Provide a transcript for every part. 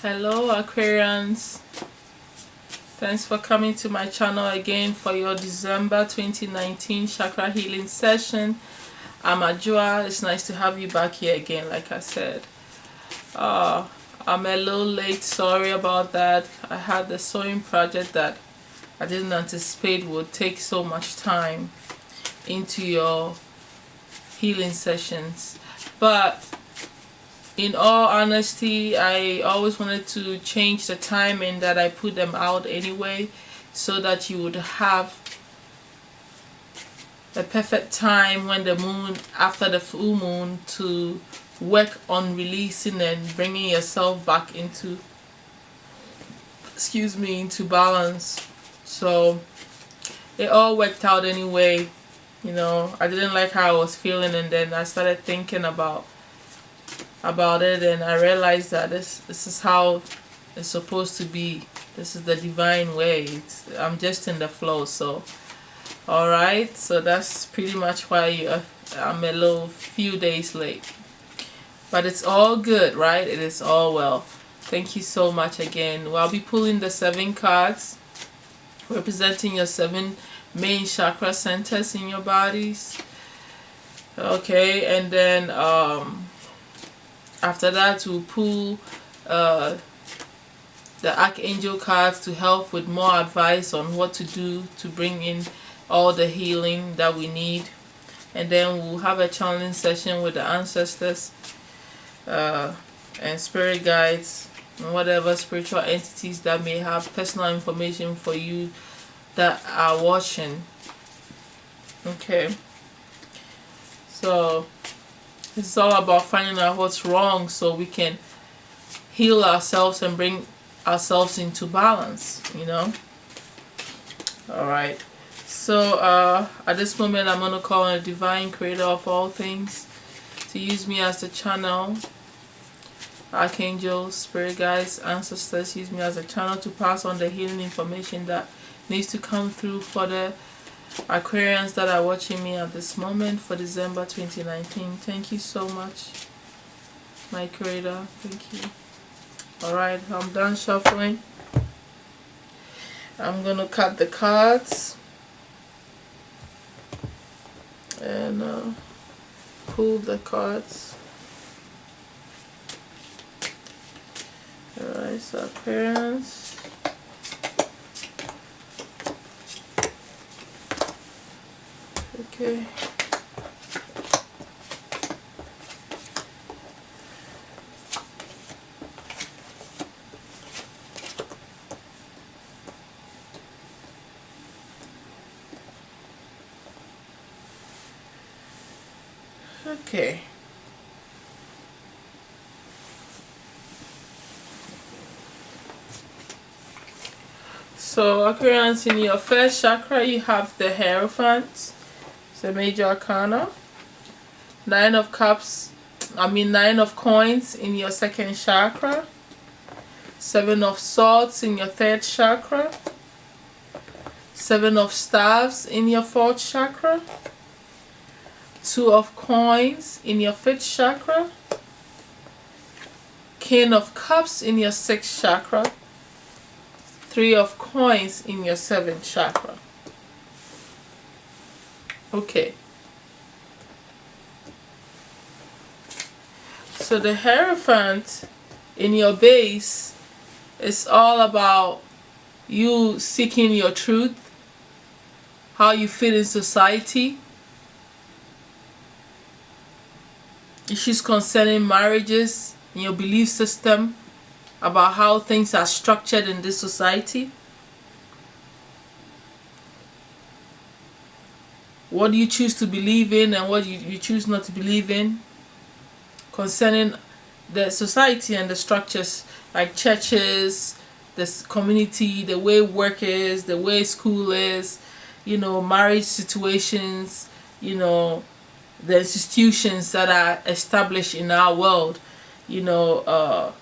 Hello Aquarians, thanks for coming to my channel again for your December 2019 chakra healing session. I'm Ajua. It's nice to have you back here again. Like I said, I'm a little late, sorry about that. I had the sewing project that I didn't anticipate would take so much time into your healing sessions, but in all honesty, I always wanted to change the timing that I put them out anyway, so that you would have a perfect time when the moon, after the full moon, to work on releasing and bringing yourself back into, into balance. So it all worked out anyway. You know, I didn't like how I was feeling, and then I started thinking about it, and I realized that this is how it's supposed to be. This is the divine way. I'm just in the flow. So alright, so that's pretty much why I'm a little few days late, but it's all good, right? It is all well. Thank you so much again. Well, I'll be pulling the 7 cards representing your 7 main chakra centers in your bodies. Okay, and then after that, we'll pull the Archangel cards to help with more advice on what to do to bring in all the healing that we need. And then we'll have a channeling session with the ancestors and spirit guides and whatever spiritual entities that may have personal information for you that are watching. Okay, so it's all about finding out what's wrong so we can heal ourselves and bring ourselves into balance, you know. Alright, so at this moment I'm going to call on a divine creator of all things to use me as the channel. Archangels, spirit guides, ancestors, use me as a channel to pass on the healing information that needs to come through for the Aquarians that are watching me at this moment for December 2019. Thank you so much, my creator. Thank you. Alright, I'm done shuffling. I'm gonna cut the cards and pull the cards. Alright, so Aquarians. Okay. Okay. So Aquarians, in your first chakra you have the Hierophant. The major arcana. 9 of cups, 9 of coins in your second chakra. 7 of swords in your third chakra. 7 of staves in your fourth chakra. 2 of coins in your fifth chakra. King of cups in your sixth chakra. 3 of coins in your seventh chakra. Okay, so the Hierophant in your base is all about you seeking your truth, how you fit in society, issues concerning marriages, and your belief system about how things are structured in this society. What do you choose to believe in and what you choose not to believe in concerning the society and the structures like churches, this community, the way work is, the way school is, you know, marriage situations, you know, the institutions that are established in our world, you know,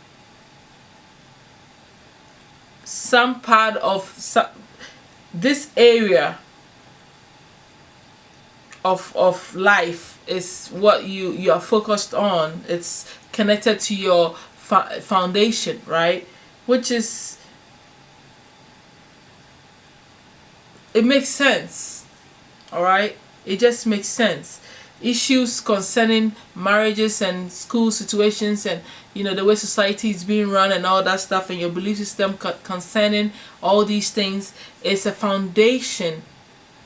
some part of this area of life is what you are focused on. It's connected to your foundation, right? Which is, it makes sense. All right, it just makes sense. Issues concerning marriages and school situations, and the way society is being run and all that stuff, and your belief system concerning all these things, is a foundation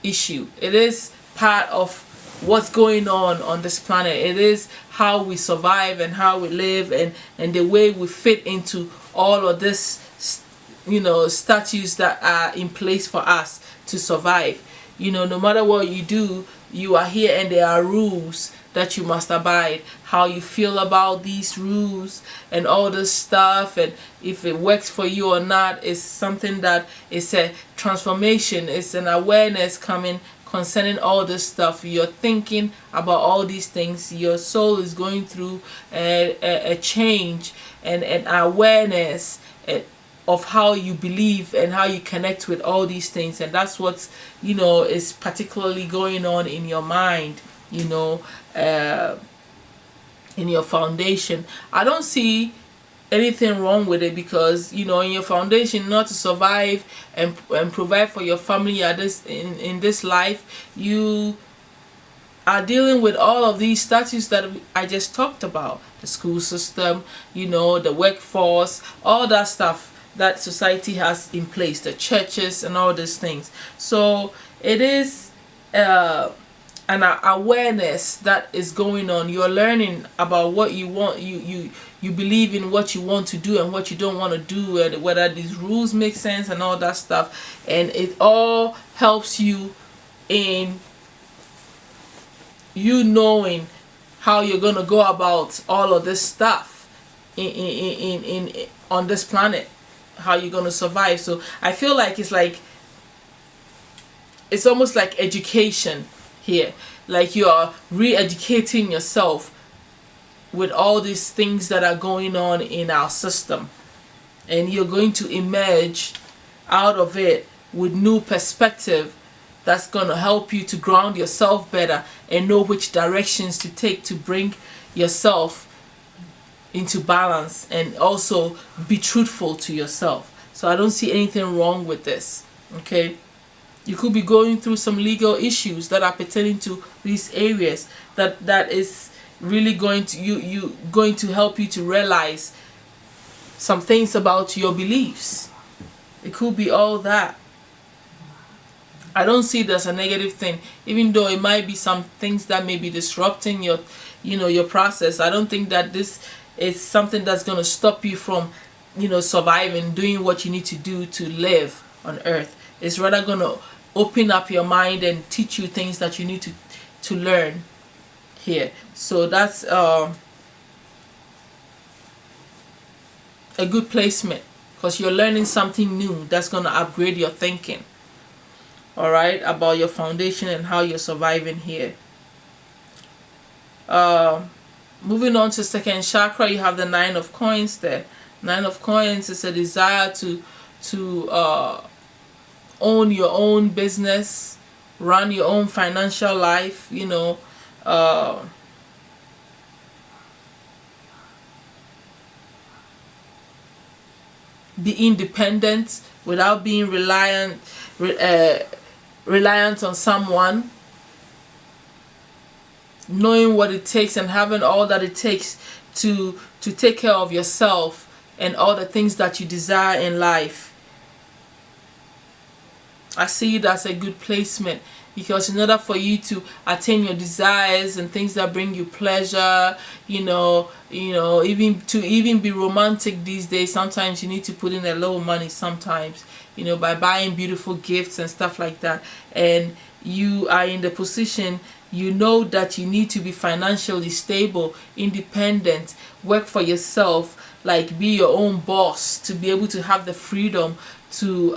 issue. It is part of what's going on this planet. It is how we survive and how we live, and the way we fit into all of this, statues that are in place for us to survive. No matter what you do, you are here, and there are rules that you must abide. How you feel about these rules and all this stuff, and if it works for you or not, is something that is a transformation. It's an awareness coming concerning all this stuff. You're thinking about all these things. Your soul is going through a change and an awareness of how you believe and how you connect with all these things, and that's what is particularly going on in your mind, in your foundation. I don't see anything wrong with it, because in your foundation, not to survive and provide for your family at in this life, you are dealing with all of these statues that I just talked about: the school system, the workforce, all that stuff that society has in place, the churches and all these things. So it is an awareness that is going on. You're learning about what you want, you believe in what you want to do and what you don't want to do, and whether these rules make sense and all that stuff. And it all helps you in knowing how you're going to go about all of this stuff in on this planet, how you're going to survive. So I feel like it's almost like education here, like you are re-educating yourself with all these things that are going on in our system, and you're going to emerge out of it with new perspective that's going to help you to ground yourself better and know which directions to take to bring yourself into balance, and also be truthful to yourself. So I don't see anything wrong with this. Okay, you could be going through some legal issues that are pertaining to these areas that is really going to help you to realize some things about your beliefs. It could be all that. I don't see it as a negative thing, even though it might be some things that may be disrupting your your process. I don't think that this is something that's going to stop you from surviving, doing what you need to do to live on earth. It's rather going to open up your mind and teach you things that you need to learn here. So that's a good placement, because you're learning something new that's going to upgrade your thinking, all right, about your foundation and how you're surviving here. Moving on to second chakra, you have the 9 of coins there. 9 of coins is a desire to own your own business, run your own financial life, be independent without being reliant on someone, knowing what it takes and having all that it takes to take care of yourself and all the things that you desire in life. I see it as a good placement, because in order for you to attain your desires and things that bring you pleasure, even be romantic these days, sometimes you need to put in a little money sometimes, by buying beautiful gifts and stuff like that. And you are in the position, that you need to be financially stable, independent, work for yourself, like be your own boss, to be able to have the freedom to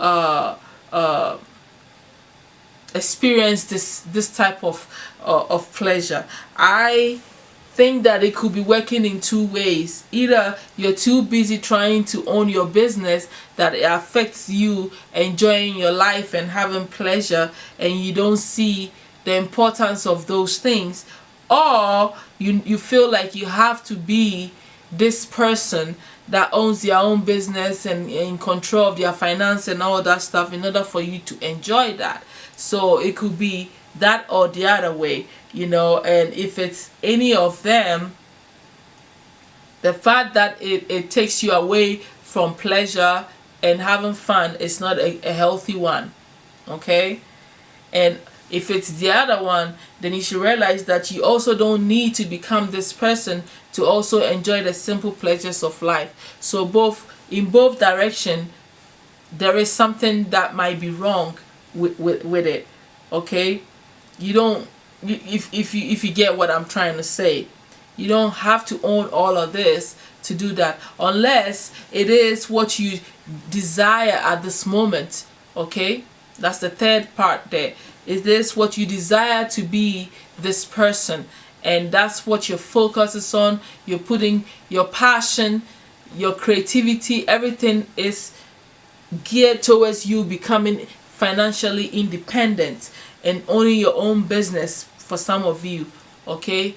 experience this type of pleasure. I think that it could be working in two ways. Either you're too busy trying to own your business that it affects you enjoying your life and having pleasure, and you don't see the importance of those things, or you feel like you have to be this person that owns their own business and in control of their finance and all that stuff in order for you to enjoy that. So it could be that or the other way, you know. And if it's any of them, the fact that it takes you away from pleasure and having fun is not a healthy one, okay? And if it's the other one, then you should realize that you also don't need to become this person to also enjoy the simple pleasures of life. So in both direction, there is something that might be wrong with it, okay? You don't, if you get what I'm trying to say, you don't have to own all of this to do that, unless it is what you desire at this moment, okay? That's the third part there. Is this what you desire to be, this person? And that's what your focus is on. You're putting your passion, your creativity, everything is geared towards you becoming financially independent and owning your own business for some of you, okay?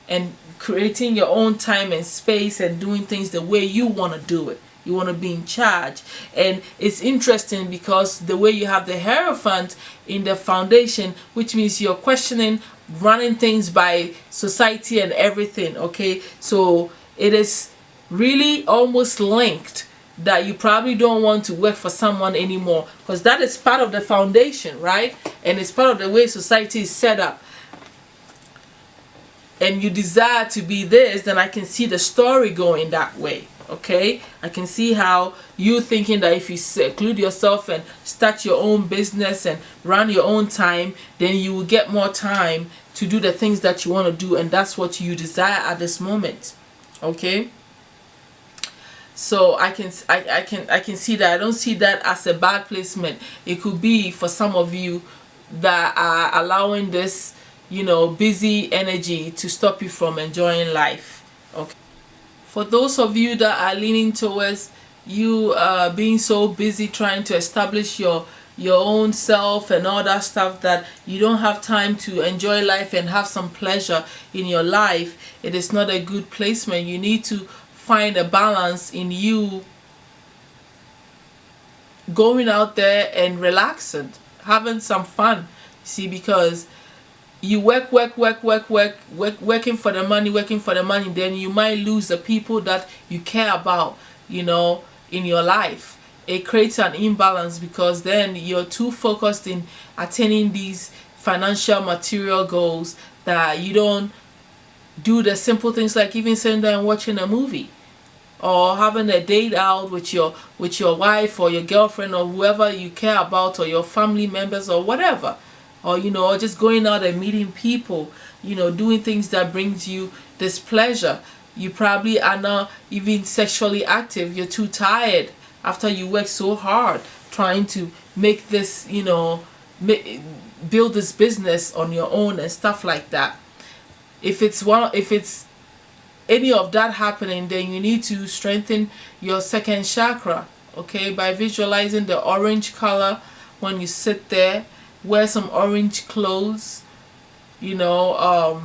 And creating your own time and space and doing things the way you want to do it. You want to be in charge. And it's interesting because the way you have the Hierophant in the foundation, which means you're questioning running things by society and everything, okay? So it is really almost linked that you probably don't want to work for someone anymore, because that is part of the foundation, right? And it's part of the way society is set up. And you desire to be this, then I can see the story going that way. Okay, I can see how you thinking that if you seclude yourself and start your own business and run your own time, then you will get more time to do the things that you want to do, and that's what you desire at this moment. Okay, so I can see that. I don't see that as a bad placement. It could be for some of you that are allowing this, you know, busy energy to stop you from enjoying life. Okay. For those of you that are leaning towards you being so busy trying to establish your own self and all that stuff that you don't have time to enjoy life and have some pleasure in your life, it is not a good placement. You need to find a balance in you going out there and relaxing, having some fun. See, because you working for the money, then you might lose the people that you care about, you know, in your life. It creates an imbalance because then you're too focused in attaining these financial material goals that you don't do the simple things like even sitting there and watching a movie or having a date out with your wife or your girlfriend or whoever you care about, or your family members or whatever. Or, you know, just going out and meeting people, you know, doing things that brings you this pleasure. You probably are not even sexually active. You're too tired after you work so hard trying to make this, you know, build this business on your own and stuff like that. If it's any of that happening, then you need to strengthen your second chakra, okay, by visualizing the orange color when you sit there. Wear some orange clothes, you know,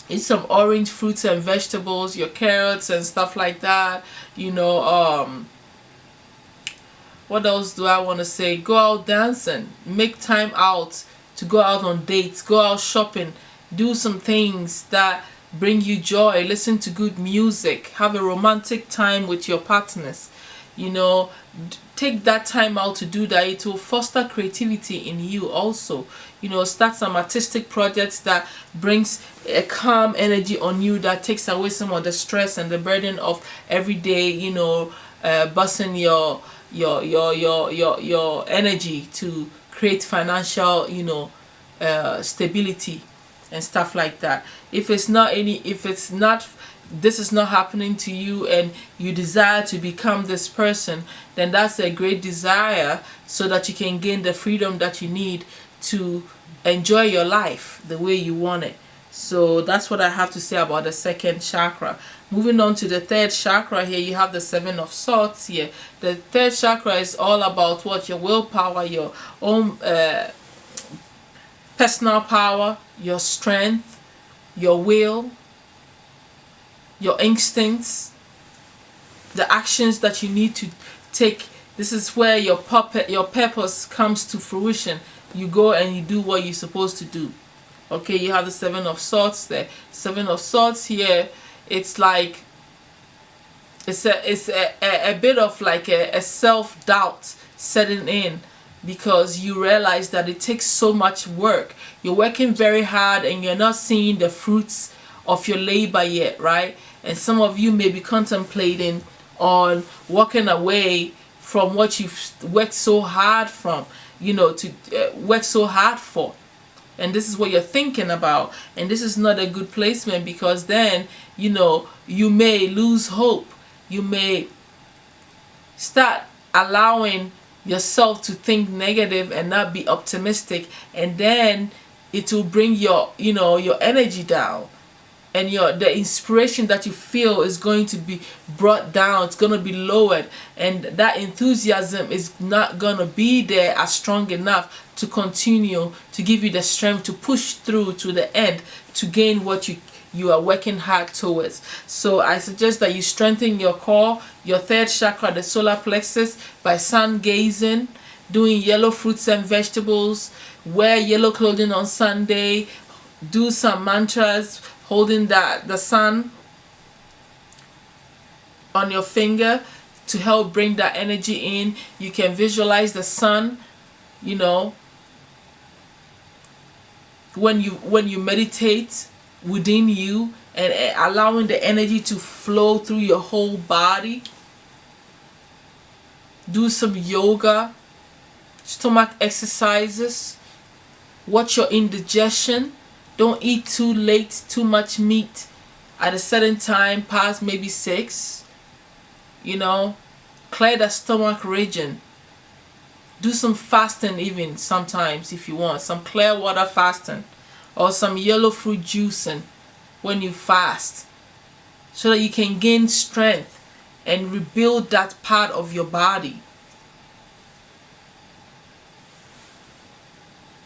eat some orange fruits and vegetables, your carrots and stuff like that, you know. What else do I want to say? Go out dancing, make time out to go out on dates, go out shopping, do some things that bring you joy, listen to good music, have a romantic time with your partners, you know. Take that time out to do that. It will foster creativity in you also, you know. Start some artistic projects that brings a calm energy on you, that takes away some of the stress and the burden of everyday, you know, busting your energy to create financial, you know, stability and stuff like that. If this is not happening to you and you desire to become this person, then that's a great desire so that you can gain the freedom that you need to enjoy your life the way you want it. So that's what I have to say about the second chakra. Moving on to the third chakra, here you have the Seven of Swords here. The third chakra is all about what? Your willpower, your own personal power, your strength, your will, your instincts, the actions that you need to take. This is where your purpose comes to fruition. You go and you do what you're supposed to do. Okay, you have the Seven of Swords there. Seven of Swords here, it's like it's a bit of like a self-doubt setting in, because you realize that it takes so much work. You're working very hard and you're not seeing the fruits of your labor yet, right? And some of you may be contemplating on walking away from what you've worked so hard from, to work so hard for. And this is what you're thinking about. And this is not a good placement, because then, you may lose hope. You may start allowing yourself to think negative and not be optimistic, and then it will bring your energy down, and the inspiration that you feel is going to be brought down. It's going to be lowered, and that enthusiasm is not going to be there as strong enough to continue to give you the strength to push through to the end to gain what you are working hard towards. So I suggest that you strengthen your core, your third chakra, the solar plexus, by sun gazing, doing yellow fruits and vegetables, wear yellow clothing on Sunday, do some mantras, holding the sun on your finger to help bring that energy in. You can visualize the sun, when you meditate within you, and allowing the energy to flow through your whole body. Do some yoga, stomach exercises, watch your indigestion. Don't eat too late, too much meat at a certain time, past maybe 6. Clear the stomach region. Do some fasting even sometimes if you want, some clear water fasting, or some yellow fruit juicing when you fast, so that you can gain strength and rebuild that part of your body,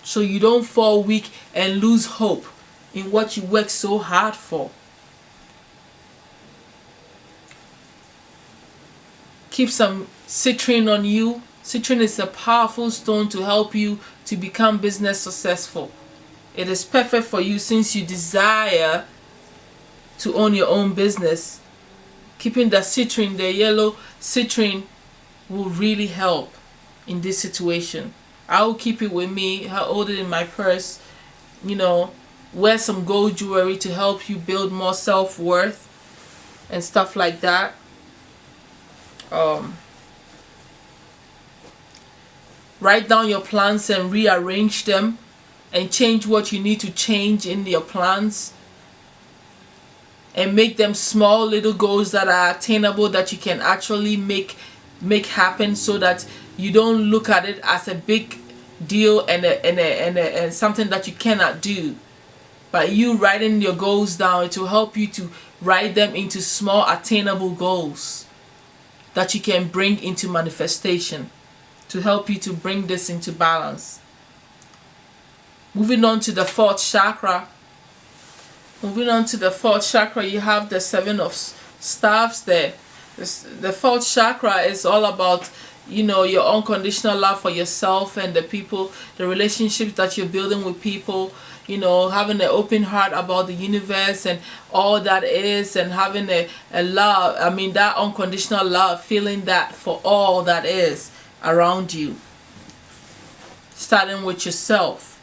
so you don't fall weak and lose hope in what you work so hard for. Keep some citrine on you. Citrine is a powerful stone to help you to become business successful. It is perfect for you since you desire to own your own business. Keeping the citrine, the yellow citrine, will really help in this situation. I will keep it with me. I hold it in my purse. Wear some gold jewelry to help you build more self-worth and stuff like that. Write down your plans and rearrange them, and change what you need to change in your plans, and make them small little goals that are attainable, that you can actually make happen, so that you don't look at it as a big deal and something that you cannot do. But you writing your goals down, it will help you to write them into small attainable goals that you can bring into manifestation, to help you to bring this into balance. Moving on to the fourth chakra. You have the Seven of Staves there. The fourth chakra is all about, your unconditional love for yourself and the people, the relationships that you're building with people, having an open heart about the universe and all that is, and having a love, that unconditional love, feeling that for all that is around you, starting with yourself.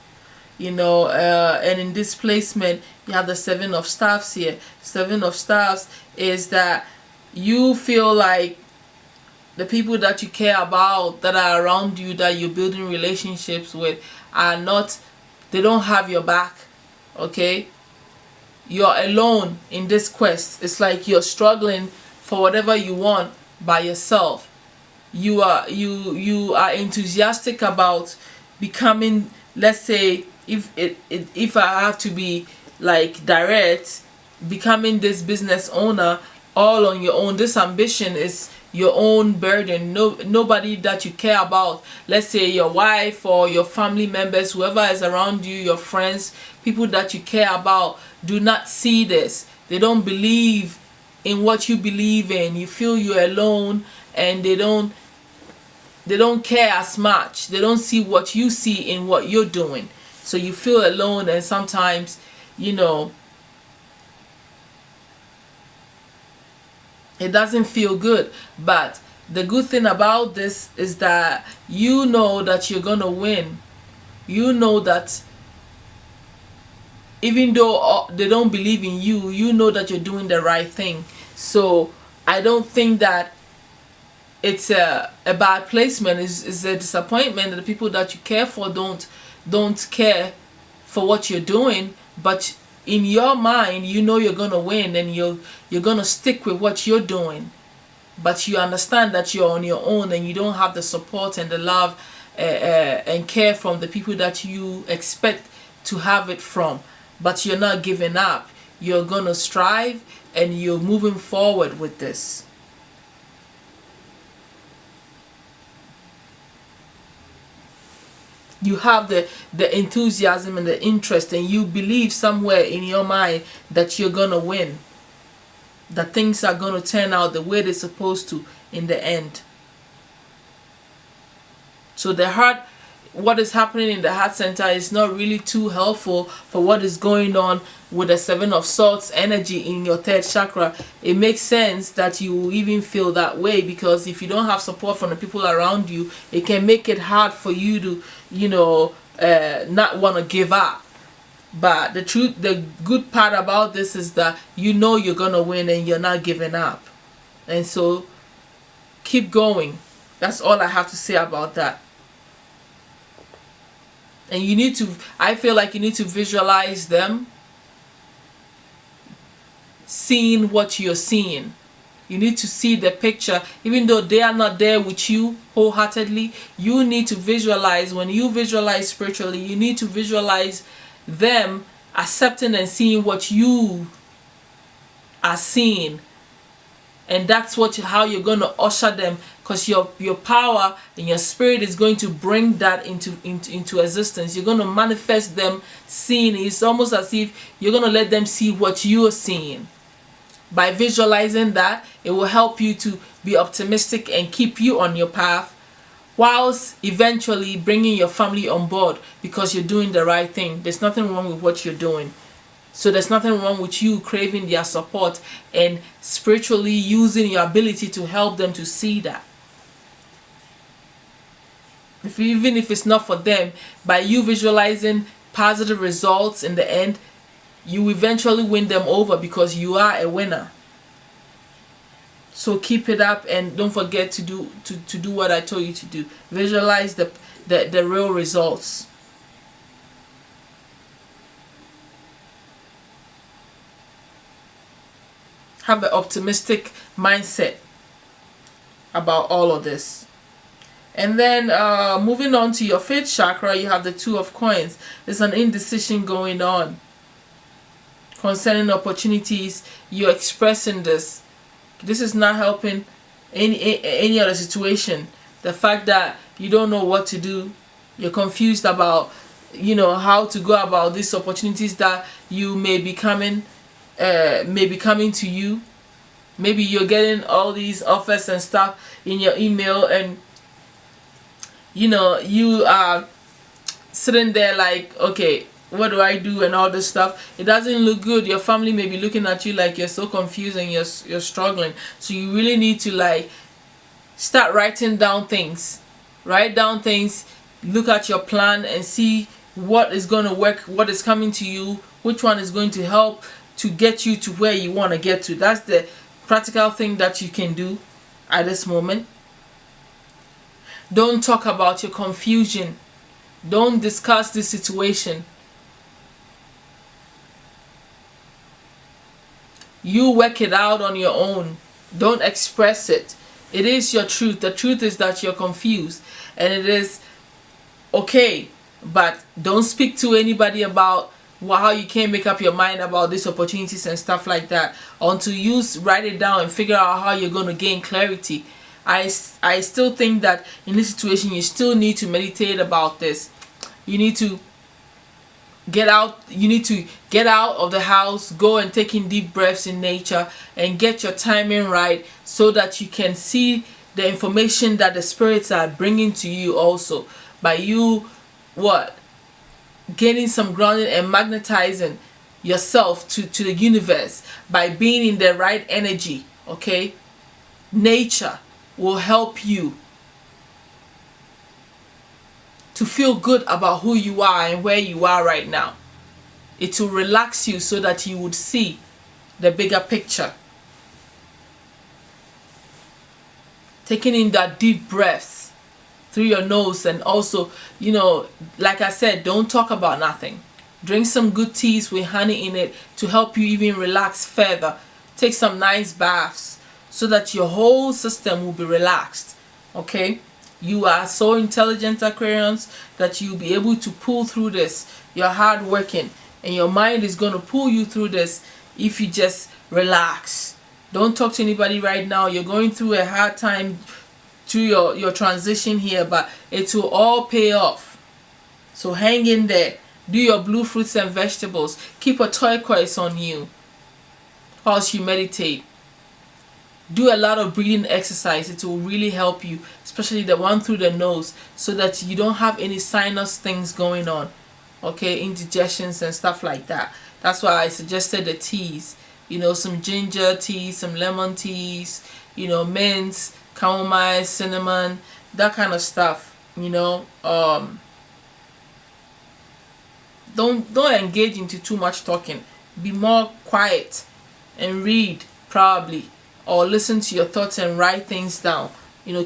And in this placement you have the Seven of Staves here. Seven of Staves is that you feel like the people that you care about, that are around you, that you're building relationships with, they don't have your back. Okay, you're alone in this quest. It's like you're struggling for whatever you want by yourself. You are enthusiastic about becoming, let's say, if I have to be like direct, becoming this business owner all on your own. This ambition is your own burden. Nobody that you care about, let's say your wife or your family members, whoever is around you, your friends, people that you care about, do not see this. They don't believe in what you believe in. You feel you're alone, and they don't care as much. They don't see what you see in what you're doing. So you feel alone, and sometimes, you know, it doesn't feel good. But the good thing about this is that you know that you're gonna win. You know that even though they don't believe in you, you know that you're doing the right thing. So I don't think that it's a bad placement. It's a disappointment that the people that you care for don't care for what you're doing. But in your mind, you know you're gonna win, and you're gonna stick with what you're doing. But you understand that you're on your own, and you don't have the support and the love and care from the people that you expect to have it from. But you're not giving up. You're gonna strive, and you're moving forward with this. You have the enthusiasm and the interest, and you believe somewhere in your mind that you're gonna win, that things are gonna turn out the way they're supposed to in the end. So the heart, what is happening in the heart center is not really too helpful for what is going on with the Seven of Swords energy in your third chakra. It makes sense that you will even feel that way, because if you don't have support from the people around you, it can make it hard for you to, you know, not want to give up. But the good part about this is that you know you're gonna win, and you're not giving up. And so keep going. That's all I have to say about that. And you need to, I feel like you need to visualize them seeing what you're seeing. You need to see the picture. Even though they are not there with you wholeheartedly, you need to visualize. When you visualize spiritually, you need to visualize them accepting and seeing what you are seeing. And that's how you're going to usher them, because your power and your spirit is going to bring that into existence. You're going to manifest them seeing. It's almost as if you're going to let them see what you're seeing. By visualizing that, it will help you to be optimistic and keep you on your path, whilst eventually bringing your family on board, because you're doing the right thing. There's nothing wrong with what you're doing. So there's nothing wrong with you craving their support and spiritually using your ability to help them to see that. Even if it's not for them, by you visualizing positive results in the end, you eventually win them over, because you are a winner. So keep it up, and don't forget to do what I told you to do. Visualize the real results. Have an optimistic mindset about all of this. And then moving on to your fifth chakra, you have the Two of Coins. There's an indecision going on concerning opportunities. You're expressing this. This is not helping any other situation. The fact that you don't know what to do, you're confused about, you know, how to go about these opportunities that you may be coming to you. Maybe you're getting all these offers and stuff in your email, and you know, you are sitting there like, okay, what do I do, and all this stuff. It doesn't look good. Your family may be looking at you like you're so confused and you're struggling. So you really need to like start writing down things. Write down things, look at your plan and see what is going to work, what is coming to you, which one is going to help to get you to where you want to get to. That's the practical thing that you can do at this moment. Don't talk about your confusion. Don't discuss the situation. You work it out on your own. Don't express it. It is your truth. The truth is that you're confused, and it is okay, but don't speak to anybody about how you can't make up your mind about these opportunities and stuff like that until you write it down and figure out how you're going to gain clarity. I still think that in this situation you still need to meditate about this. You need to get out. You need to get out of the house, go and take in deep breaths in nature, and get your timing right, so that you can see the information that the spirits are bringing to you. Also, by you what gaining some grounding and magnetizing yourself to the universe by being in the right energy. Okay, nature will help you to feel good about who you are and where you are right now. It will relax you so that you would see the bigger picture. Taking in that deep breath through your nose, and also, like I said, don't talk about nothing. Drink some good teas with honey in it to help you even relax further. Take some nice baths so that your whole system will be relaxed. Okay? You are so intelligent, Aquarians, that you'll be able to pull through this. You're hardworking, and your mind is going to pull you through this if you just relax. Don't talk to anybody right now. You're going through a hard time through your transition here, but it will all pay off. So hang in there. Do your blue fruits and vegetables. Keep a turquoise on you whilst you meditate. Do a lot of breathing exercise. It will really help you, especially the one through the nose, so that you don't have any sinus things going on. Okay, indigestions and stuff like that. That's why I suggested the teas. Some ginger tea, some lemon teas, mint, chamomile, cinnamon, that kind of stuff. Don't engage into too much talking. Be more quiet and read, probably, or listen to your thoughts and write things down.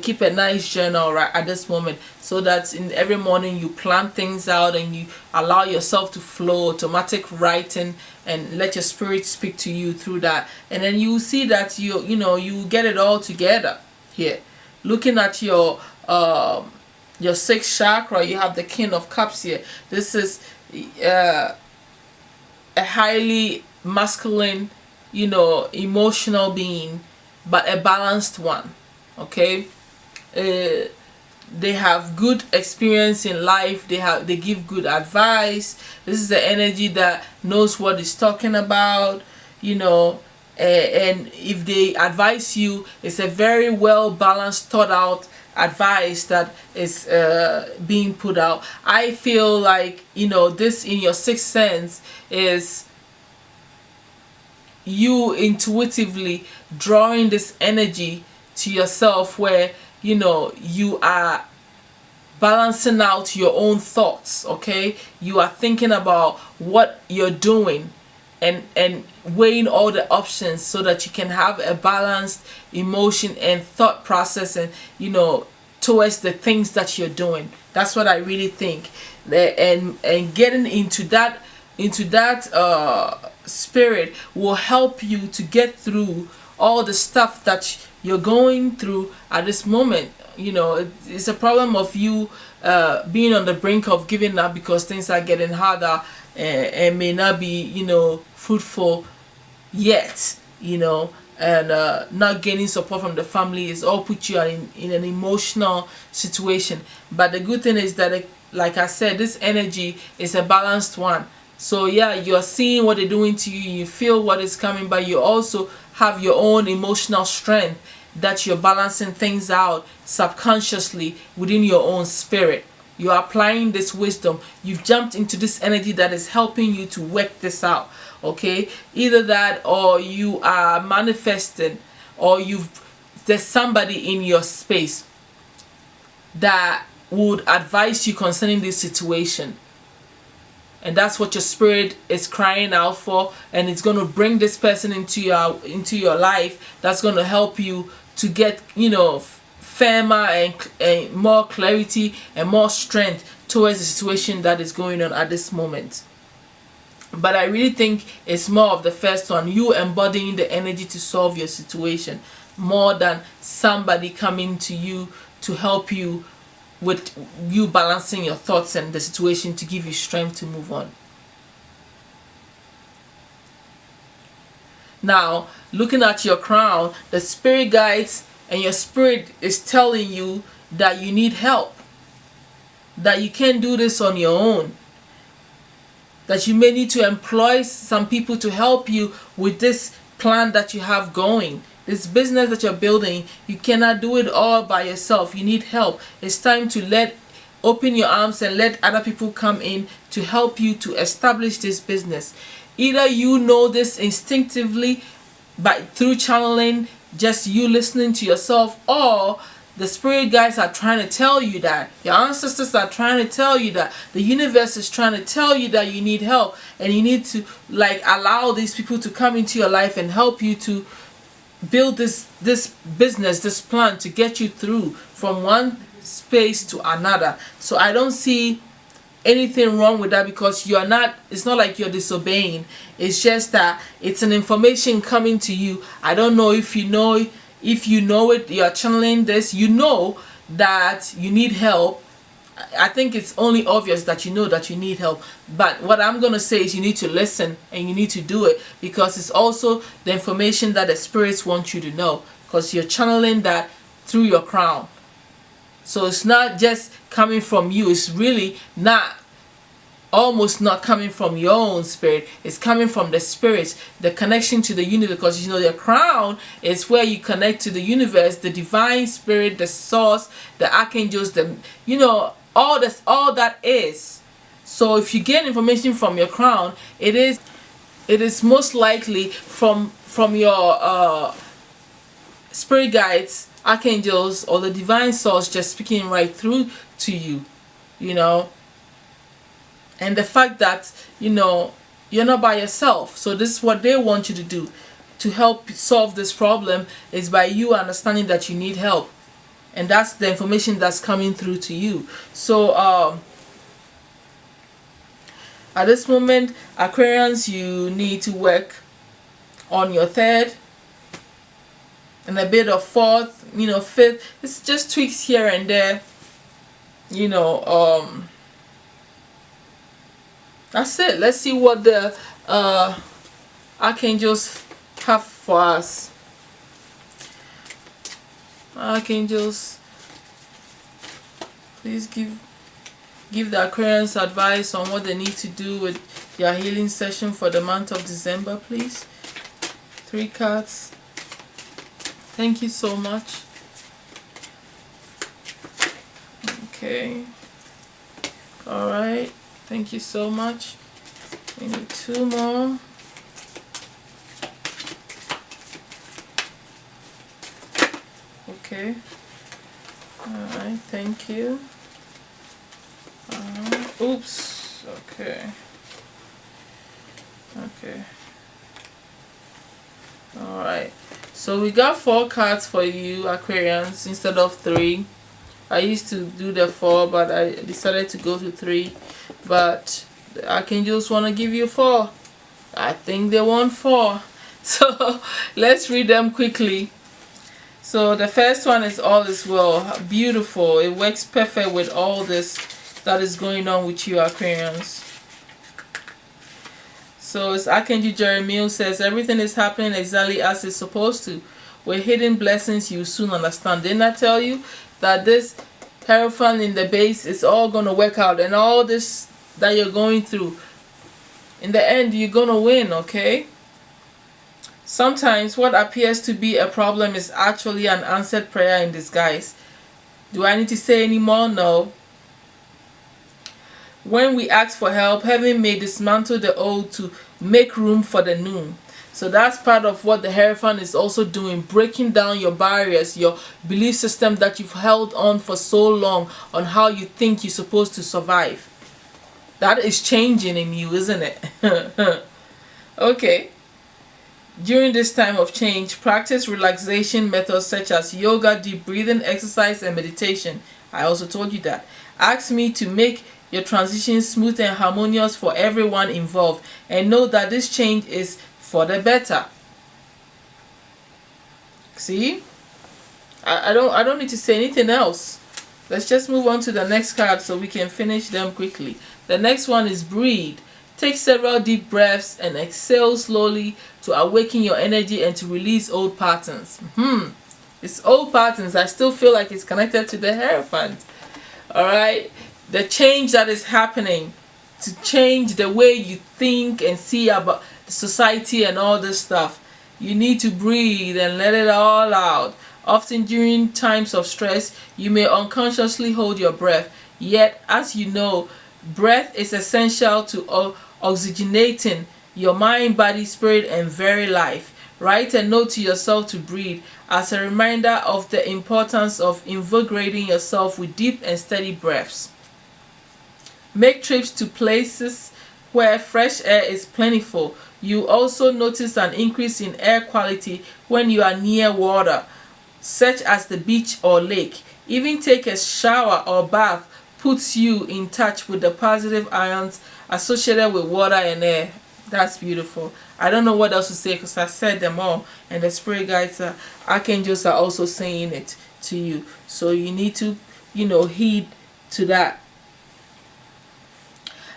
Keep a nice journal right at this moment, so that in every morning you plan things out and you allow yourself to flow, automatic writing, and let your spirit speak to you through that. And then you will see that you get it all together here. Looking at your sixth chakra, you have the King of Cups here. This is a highly masculine, emotional being, but a balanced one. Okay, they have good experience in life. They give good advice. This is the energy that knows what it's talking about. And if they advise you, it's a very well balanced, thought out advice that is being put out. I feel like this in your sixth sense is you intuitively drawing this energy to yourself, where you are balancing out your own thoughts. Okay, you are thinking about what you're doing and weighing all the options so that you can have a balanced emotion and thought process, and towards the things that you're doing. That's what I really think. And getting into that spirit will help you to get through all the stuff that you're going through at this moment. It's a problem of you being on the brink of giving up because things are getting harder, and may not be fruitful yet, and not gaining support from the family is all put you in an emotional situation. But the good thing is that, like I said, this energy is a balanced one. So yeah, you're seeing what they're doing to you, you feel what is coming, but you also have your own emotional strength that you're balancing things out subconsciously within your own spirit. You're applying this wisdom. You've jumped into this energy that is helping you to work this out. Okay, either that, or you are manifesting, or there's somebody in your space that would advise you concerning this situation, and that's what your spirit is crying out for, and it's going to bring this person into your life. That's going to help you to get firmer and more clarity and more strength towards the situation that is going on at this moment. But I really think it's more of the first one, you embodying the energy to solve your situation, more than somebody coming to you to help you with you balancing your thoughts and the situation to give you strength to move on. Now, looking at your crown, the spirit guides and your spirit is telling you that you need help, that you can't do this on your own, that you may need to employ some people to help you with this plan that you have going. This business that you're building, you cannot do it all by yourself. You need help. It's time to open your arms and let other people come in to help you to establish this business. Either you know this instinctively through channeling, just you listening to yourself, or the spirit guides are trying to tell you that. Your ancestors are trying to tell you that. The universe is trying to tell you that you need help, and you need to allow these people to come into your life and help you to build this business, this plan to get you through from one space to another. So I don't see anything wrong with that, because it's not like you're disobeying. It's just that it's an information coming to you. I don't know if you know it, you're channeling this, you know that you need help. I think it's only obvious that you know that you need help, but what I'm going to say is you need to listen and you need to do it, because it's also the information that the spirits want you to know, because you're channeling that through your crown. So it's not just coming from you. It's really almost not coming from your own spirit. It's coming from the spirits, the connection to the universe, because your crown is where you connect to the universe, the divine spirit, the source, the archangels, all that is. So if you get information from your crown, it is most likely from your spirit guides, archangels, or the divine source just speaking right through to you. And the fact that you're not by yourself. So this is what they want you to do to help solve this problem, is by you understanding that you need help, and that's the information that's coming through to you. So at this moment, Aquarians, you need to work on your third and a bit of fourth, fifth. It's just tweaks here and there. That's it. Let's see what the archangels have for us. Archangels, please give the Aquarians advice on what they need to do with their healing session for the month of December, please. 3 cards. Thank you so much. Okay. All right. Thank you so much. We need 2 more. Okay. Alright, thank you. Oops. Okay. Okay. Alright. So we got 4 cards for you, Aquarians, instead of 3. I used to do the 4, but I decided to go to 3. But the archangels want to give you 4. I think they want 4. So let's read them quickly. So the first one is all is well. Beautiful. It works perfect with all this that is going on with you, Aquarians. So it's Archangel Jeremiah says, everything is happening exactly as it's supposed to. With hidden blessings you soon understand. Didn't I tell you that this Hierophant in the base is all going to work out, and all this that you're going through, in the end you're going to win, okay? Sometimes what appears to be a problem is actually an answered prayer in disguise. Do I need to say any more? No. When we ask for help, heaven may dismantle the old to make room for the new. So that's part of what the Hierophant is also doing, breaking down your barriers, your belief system that you've held on for so long on how you think you're supposed to survive. That is changing in you, isn't it? Okay. During this time of change, practice relaxation methods such as yoga, deep breathing, exercise, and meditation. I also told you that. Ask me to make your transition smooth and harmonious for everyone involved, and know that this change is for the better. See? I don't need to say anything else. Let's just move on to the next card so we can finish them quickly. The next one is breathe. Take several deep breaths and exhale slowly to awaken your energy and to release old patterns. It's old patterns. I still feel like it's connected to the Hierophant. Alright? The change that is happening to change the way you think and see about the society and all this stuff. You need to breathe and let it all out. Often during times of stress, you may unconsciously hold your breath. Yet, as you know, breath is essential to oxygenating your mind, body, spirit, and very life. Write a note to yourself to breathe as a reminder of the importance of invigorating yourself with deep and steady breaths. Make trips to places where fresh air is plentiful. You also notice an increase in air quality when you are near water, such as the beach or lake. Even take a shower or bath puts you in touch with the positive ions associated with water and air. That's beautiful. I don't know what else to say because I said them all, and the spirit guides, archangels are also saying it to you. So you need to, heed to that.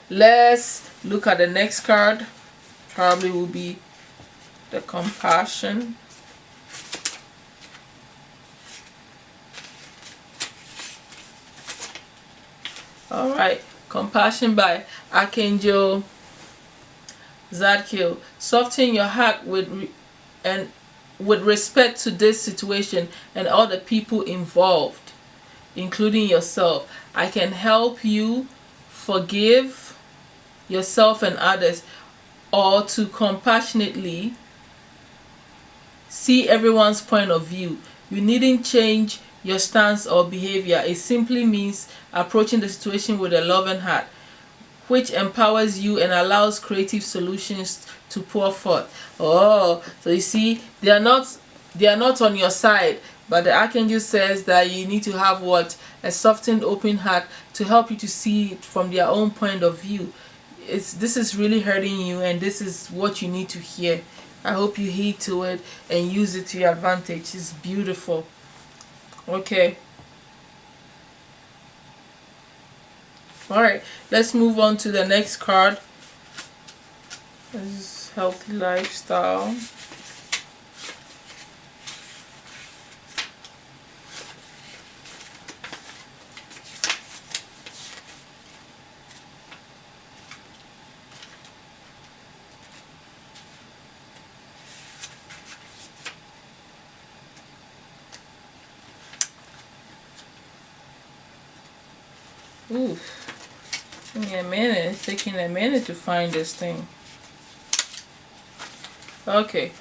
Let's look at the next card. Probably will be the compassion. Alright, compassion by Archangel Zadkiel. Soften your heart with respect to this situation and all the people involved, including yourself. I can help you forgive yourself and others, or to compassionately see everyone's point of view. You needn't change your stance or behavior. It simply means approaching the situation with a loving heart, which empowers you and allows creative solutions to pour forth. Oh, so you see, they are not on your side, but the archangel says that you need to have what? A softened, open heart to help you to see it from their own point of view. This is really hurting you, and this is what you need to hear. I hope you heed to it and use it to your advantage. It's beautiful. Okay. Alright, let's move on to the next card. This is healthy lifestyle. Ooh, give me a minute. It's taking a minute to find this thing. Okay,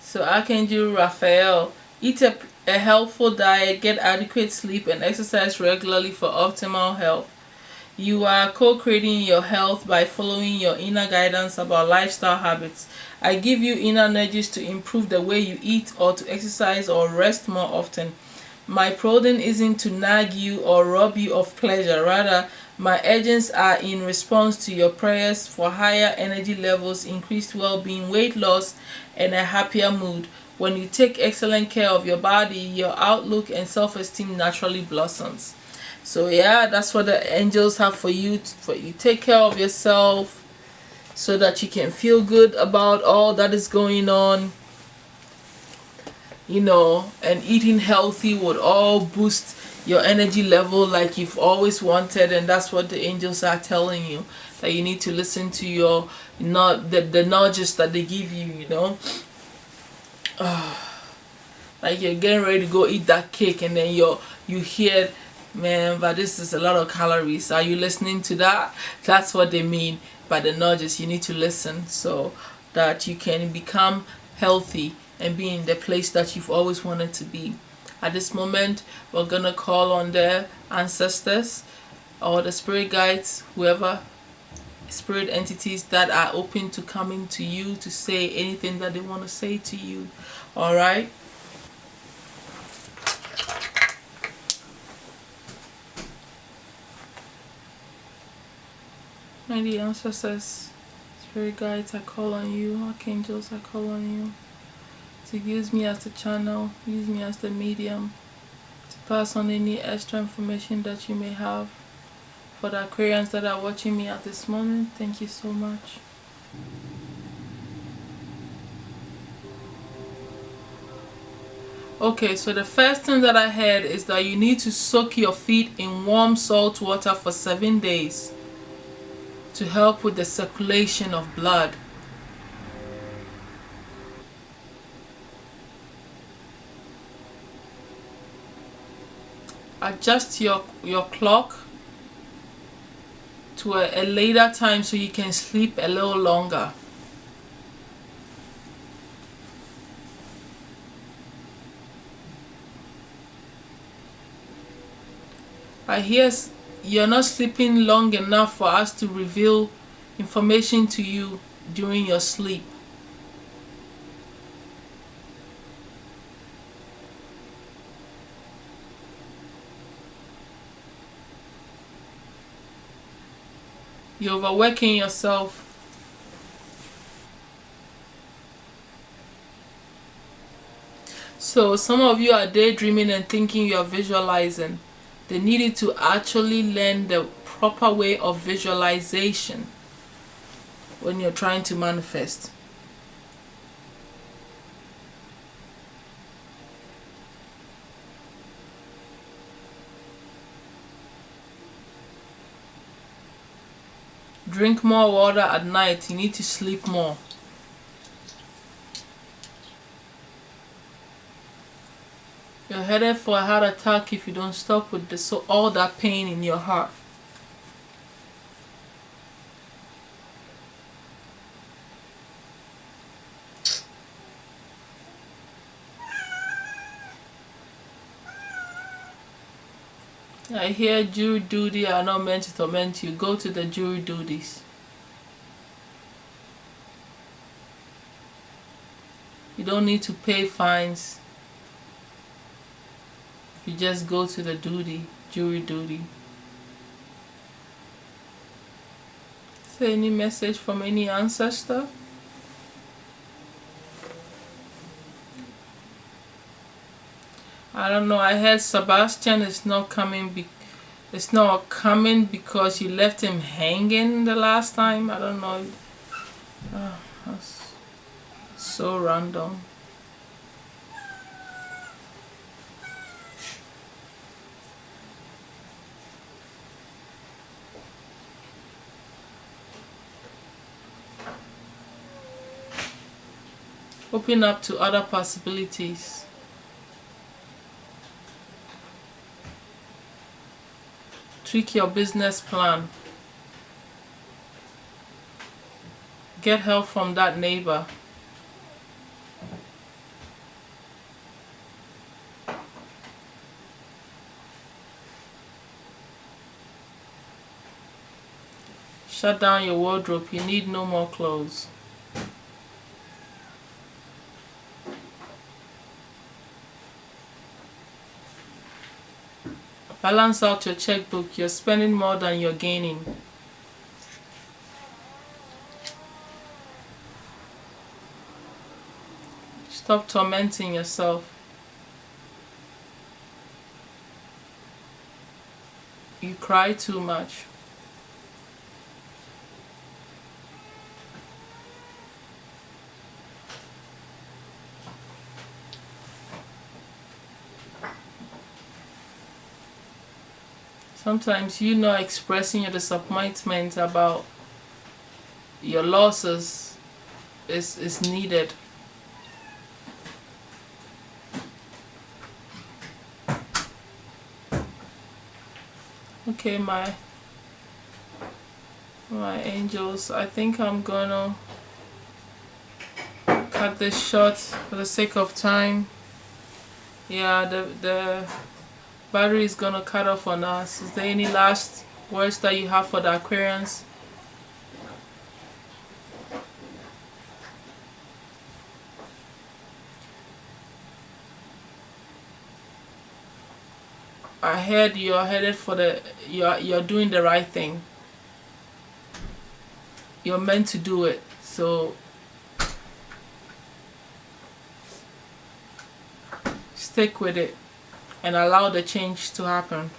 so Archangel Raphael. Eat a healthful diet, get adequate sleep, and exercise regularly for optimal health. You are co-creating your health by following your inner guidance about lifestyle habits. I give you inner nudges to improve the way you eat or to exercise or rest more often. My prodding isn't to nag you or rob you of pleasure. Rather, my urgings are in response to your prayers for higher energy levels, increased well-being, weight loss, and a happier mood. When you take excellent care of your body, your outlook and self-esteem naturally blossoms. So yeah, that's what the angels have for you. For you take care of yourself so that you can feel good about all that is going on. And eating healthy would all boost your energy level like you've always wanted, and that's what the angels are telling you, that you need to listen to your the nudges that they give you. Like you're getting ready to go eat that cake, and then you hear, man, but this is a lot of calories. Are you listening to that? That's what they mean by the nudges. You need to listen so that you can become healthy and be in the place that you've always wanted to be. At this moment, we're gonna call on the ancestors or the spirit guides, whoever spirit entities that are open to coming to you to say anything that they want to say to you. All right. Mighty ancestors, spirit guides, I call on you. Archangels, I call on you to use me as the channel, use me as the medium to pass on any extra information that you may have. For the Aquarians that are watching me at this moment, thank you so much. Okay, so the first thing that I heard is that you need to soak your feet in warm salt water for 7 days to help with the circulation of blood. Adjust your clock to a later time so you can sleep a little longer. I hear you're not sleeping long enough for us to reveal information to you during your sleep. You're overworking yourself. So some of you are daydreaming and thinking you're visualizing. They needed to actually learn the proper way of visualization when you're trying to manifest. Drink more water at night. You need to sleep more. You're headed for a heart attack if you don't stop with all that pain in your heart. I hear jury duty are not meant to torment you. Go to the jury duties. You don't need to pay fines. You just go to the jury duty. Say any message from any ancestor? I don't know. I heard Sebastian is not coming. It's not coming because you left him hanging the last time. I don't know. That's so random. Open up to other possibilities. Tweak your business plan. Get help from that neighbor. Shut down your wardrobe. You need no more clothes. Balance out your checkbook. You're spending more than you're gaining. Stop tormenting yourself. You cry too much. Sometimes you not expressing your disappointment about your losses is needed. Okay, my angels, I think I'm gonna cut this short for the sake of time. Yeah, the battery is gonna cut off on us. Is there any last words that you have for the Aquarians? I heard you're headed for you're doing the right thing. You're meant to do it. So stick with it and allow the change to happen.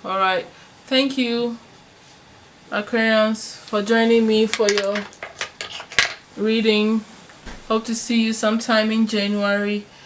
Alright, thank you Aquarians for joining me for your reading. Hope to see you sometime in January.